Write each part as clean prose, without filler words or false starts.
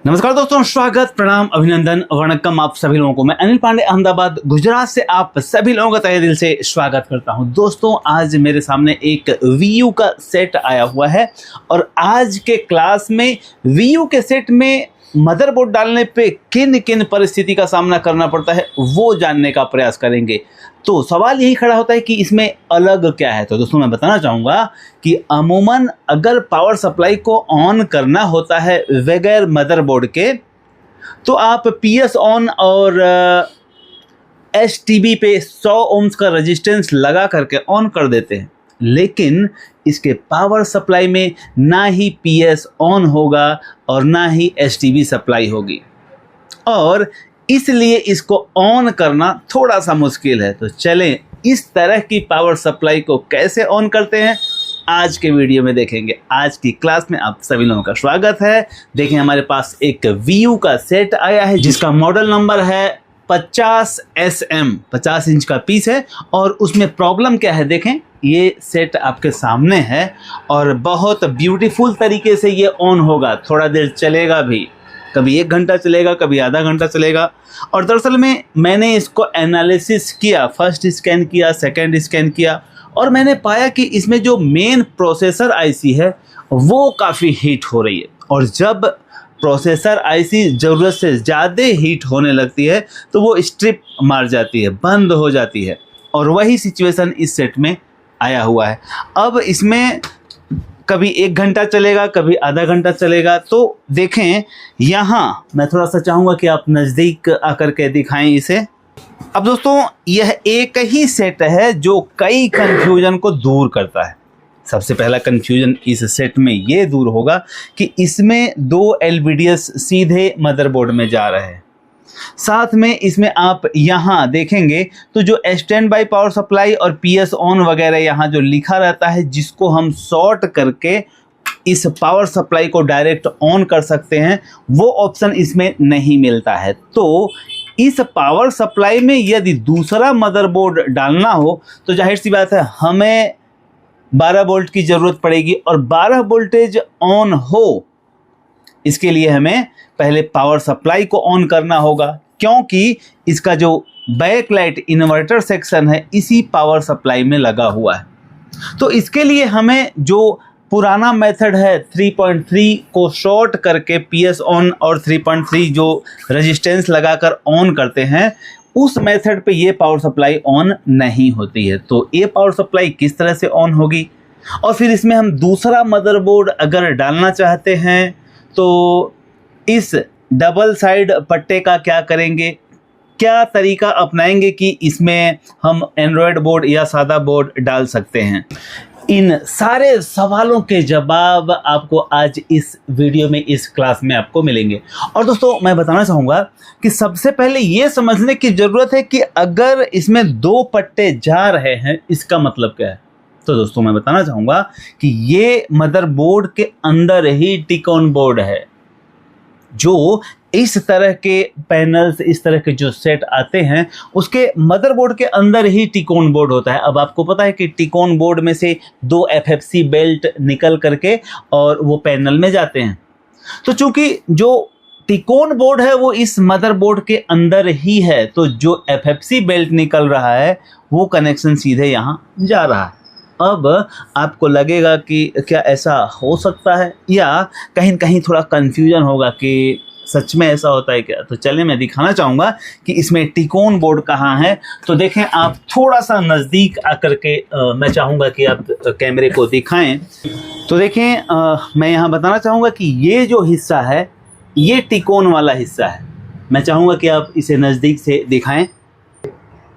नमस्कार दोस्तों, स्वागत, प्रणाम, अभिनंदन, वणक्कम आप सभी लोगों को। मैं अनिल पांडे, अहमदाबाद, गुजरात से आप सभी लोगों का तहे दिल से स्वागत करता हूं। दोस्तों, आज मेरे सामने एक VU का सेट आया हुआ है और आज के क्लास में VU के सेट में मदरबोर्ड डालने पे किन किन परिस्थिति का सामना करना पड़ता है वो जानने का प्रयास करेंगे। तो सवाल यही खड़ा होता है कि इसमें अलग क्या है। तो दोस्तों, मैं बताना चाहूँगा कि अमूमन अगर पावर सप्लाई को ऑन करना होता है बगैर मदरबोर्ड के, तो आप PS ऑन और STB पे 100 ओम्स का रेजिस्टेंस लगा करके ऑन कर देते हैं। लेकिन इसके पावर सप्लाई में ना ही PS ऑन होगा और ना ही STB सप्लाई होगी, और इसलिए इसको ऑन करना थोड़ा सा मुश्किल है। तो चलें, इस तरह की पावर सप्लाई को कैसे ऑन करते हैं आज के वीडियो में देखेंगे। आज की क्लास में आप सभी लोगों का स्वागत है। देखें, हमारे पास एक VU का सेट आया है जिसका मॉडल नंबर है 50 SM, 50 इंच का पीस है। और उसमें प्रॉब्लम क्या है, देखें, ये सेट आपके सामने है और बहुत ब्यूटीफुल तरीके से ये ऑन होगा। थोड़ा देर चलेगा भी, कभी 1 घंटा चलेगा, कभी आधा घंटा चलेगा। और दरअसल में मैंने इसको एनालिसिस किया, फर्स्ट स्कैन किया, सेकंड स्कैन किया, और मैंने पाया कि इसमें जो मेन प्रोसेसर IC है वो काफ़ी हीट हो रही है। और जब प्रोसेसर IC ज़रूरत से ज़्यादा हीट होने लगती है तो वो स्ट्रिप मार जाती है, बंद हो जाती है। और वही सिचुएशन इस सेट में आया हुआ है। अब इसमें कभी 1 घंटा चलेगा, कभी आधा घंटा चलेगा। तो देखें, यहाँ मैं थोड़ा सा चाहूँगा कि आप नज़दीक आकर के दिखाएं इसे। अब दोस्तों, यह एक ही सेट है जो कई कंफ्यूजन को दूर करता है। सबसे पहला कंफ्यूजन इस सेट में ये दूर होगा कि इसमें 2 LVDS सीधे मदरबोर्ड में जा रहे हैं। साथ में इसमें आप यहाँ देखेंगे तो जो स्टैंड बाई पावर सप्लाई और PS ऑन वगैरह यहाँ जो लिखा रहता है, जिसको हम शॉर्ट करके इस पावर सप्लाई को डायरेक्ट ऑन कर सकते हैं, वो ऑप्शन इसमें नहीं मिलता है। तो इस पावर सप्लाई में यदि दूसरा मदरबोर्ड डालना हो तो जाहिर सी बात है हमें 12 वोल्ट की ज़रूरत पड़ेगी। और 12 वोल्टेज ऑन हो, इसके लिए हमें पहले पावर सप्लाई को ऑन करना होगा, क्योंकि इसका जो बैकलाइट इन्वर्टर सेक्शन है इसी पावर सप्लाई में लगा हुआ है। तो इसके लिए हमें जो पुराना मेथड है 3.3 को शॉर्ट करके PS ऑन और 3.3 जो रेजिस्टेंस लगाकर ऑन करते हैं, उस मेथड पे ये पावर सप्लाई ऑन नहीं होती है। तो ये पावर सप्लाई किस तरह से ऑन होगी, और फिर इसमें हम दूसरा मदरबोर्ड अगर डालना चाहते हैं तो इस डबल साइड पट्टे का क्या करेंगे, क्या तरीका अपनाएंगे कि इसमें हम एंड्रॉयड बोर्ड या सादा बोर्ड डाल सकते हैं। इन सारे सवालों के जवाब आपको आज इस वीडियो में, इस क्लास में आपको मिलेंगे। और दोस्तों, मैं बताना चाहूँगा कि सबसे पहले ये समझने की ज़रूरत है कि अगर इसमें 2 पट्टे जा रहे हैं, इसका मतलब क्या है। तो दोस्तों, मैं बताना चाहूँगा कि ये मदरबोर्ड के अंदर ही टिक ऑन बोर्ड है। जो इस तरह के पैनल्स, इस तरह के जो सेट आते हैं, उसके मदरबोर्ड के अंदर ही टिक ऑन बोर्ड होता है। अब आपको पता है कि टिक ऑन बोर्ड में से 2 FFC बेल्ट निकल करके और वो पैनल में जाते हैं। तो चूंकि जो टिक ऑन बोर्ड है वो इस मदरबोर्ड के अंदर ही है, तो जो FFC बेल्ट निकल रहा है वो कनेक्शन सीधे यहाँ जा रहा है। अब आपको लगेगा कि क्या ऐसा हो सकता है, या कहीं कहीं थोड़ा कंफ्यूजन होगा कि सच में ऐसा होता है क्या। तो चलिए, मैं दिखाना चाहूँगा कि इसमें टिक ऑन बोर्ड कहाँ है। तो देखें, आप थोड़ा सा नज़दीक आकर के मैं चाहूँगा कि आप कैमरे को दिखाएं। तो देखें, मैं यहाँ बताना चाहूँगा कि ये जो हिस्सा है ये टिक ऑन वाला हिस्सा है। मैं चाहूँगा कि आप इसे नज़दीक से दिखाएं।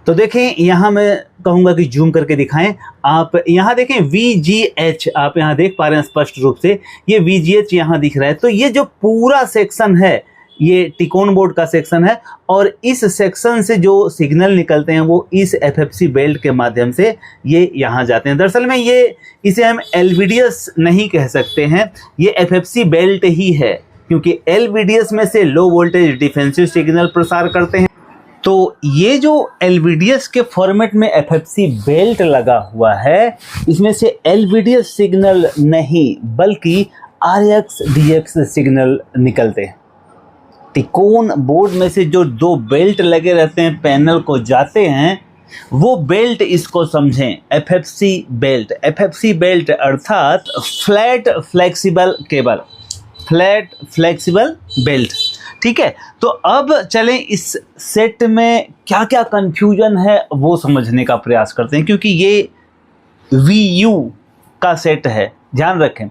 तो देखें, यहाँ मैं कहूँगा कि जूम करके दिखाएं। आप यहाँ देखें VGH, आप यहाँ देख पा रहे हैं स्पष्ट रूप से, ये VGH यहाँ दिख रहा है। तो ये जो पूरा सेक्शन है ये टिक ऑन बोर्ड का सेक्शन है, और इस सेक्शन से जो सिग्नल निकलते हैं वो इस FFC बेल्ट के माध्यम से ये यहाँ जाते हैं। दरअसल में ये, इसे हम LVDS नहीं कह सकते हैं, ये FFC बेल्ट ही है, क्योंकि LVDS में से लो वोल्टेज डिफेंसिव सिग्नल प्रसार करते हैं। तो ये जो LVDS के फॉर्मेट में FFC बेल्ट लगा हुआ है, इसमें से LVDS सिग्नल नहीं बल्कि RX DX सिग्नल निकलते हैं। टिकोन बोर्ड में से जो दो बेल्ट लगे रहते हैं पैनल को जाते हैं, वो बेल्ट इसको समझें FFC बेल्ट। FFC बेल्ट अर्थात flat flexible cable, flat flexible belt. ठीक है, तो अब चलें इस सेट में क्या क्या कंफ्यूजन है वो समझने का प्रयास करते हैं, क्योंकि ये VU का सेट है, ध्यान रखें।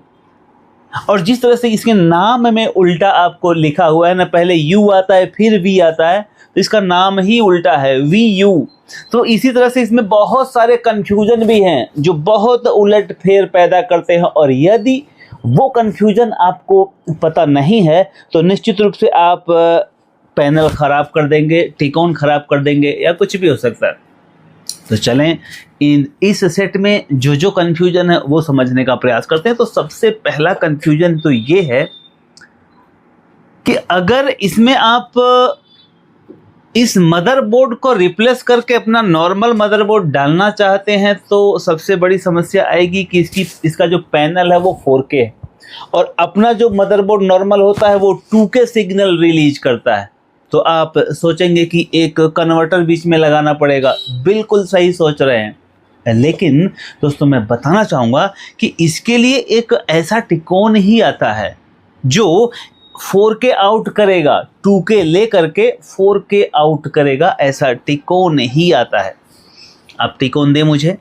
और जिस तरह से इसके नाम में उल्टा आपको लिखा हुआ है ना, पहले U आता है फिर V आता है, तो इसका नाम ही उल्टा है VU। तो इसी तरह से इसमें बहुत सारे कंफ्यूजन भी हैं जो बहुत उलट फेर पैदा करते हैं, और यदि वो कंफ्यूजन आपको पता नहीं है तो निश्चित रूप से आप पैनल ख़राब कर देंगे, टिकोन ख़राब कर देंगे, या कुछ भी हो सकता है। तो चलें इस सेट में जो जो कंफ्यूजन है वो समझने का प्रयास करते हैं। तो सबसे पहला कंफ्यूजन तो ये है कि अगर इसमें आप इस मदरबोर्ड को रिप्लेस करके अपना नॉर्मल मदरबोर्ड डालना चाहते हैं तो सबसे बड़ी समस्या आएगी कि इसका जो पैनल है वो 4K है, और अपना जो मदरबोर्ड नॉर्मल होता है वो 2K सिग्नल रिलीज करता है। तो आप सोचेंगे कि एक कन्वर्टर बीच में लगाना पड़ेगा, बिल्कुल सही सोच रहे हैं। लेकिन दोस्तों मैं बताना चाहूँगा कि इसके लिए एक ऐसा टिकोन ही आता है जो 4K आउट करेगा, 2K ले करके 4K आउट करेगा, ऐसा टिकोन ही आता है। आप टिकोन दे मुझे,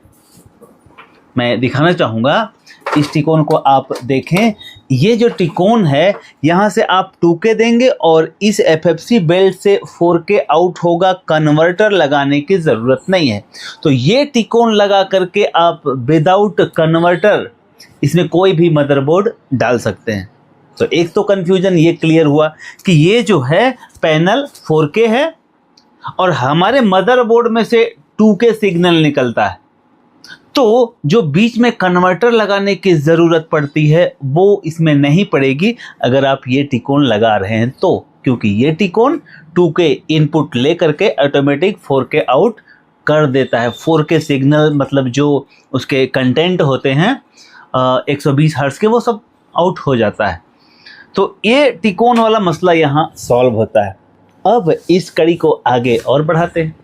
मैं दिखाना चाहूँगा। इस टिकोन को आप देखें, ये जो टिकोन है यहाँ से आप 2K देंगे और इस FFC बेल्ट से 4K आउट होगा, कन्वर्टर लगाने की ज़रूरत नहीं है। तो ये टिकोन लगा करके आप विदाउट कन्वर्टर इसमें कोई भी मदरबोर्ड डाल सकते हैं। तो एक तो कन्फ्यूजन ये क्लियर हुआ कि ये जो है पैनल 4K है और हमारे मदरबोर्ड में से 2K सिग्नल निकलता है, तो जो बीच में कन्वर्टर लगाने की ज़रूरत पड़ती है वो इसमें नहीं पड़ेगी अगर आप ये टिकोन लगा रहे हैं तो, क्योंकि ये टिकोन 2K इनपुट ले करके ऑटोमेटिक 4K आउट कर देता है। 4K सिग्नल मतलब जो उसके कंटेंट होते हैं 120 हर्ट्ज़ के, वो सब आउट हो जाता है। तो ये टिकोन वाला मसला यहाँ सॉल्व होता है। अब इस कड़ी को आगे और बढ़ाते हैं।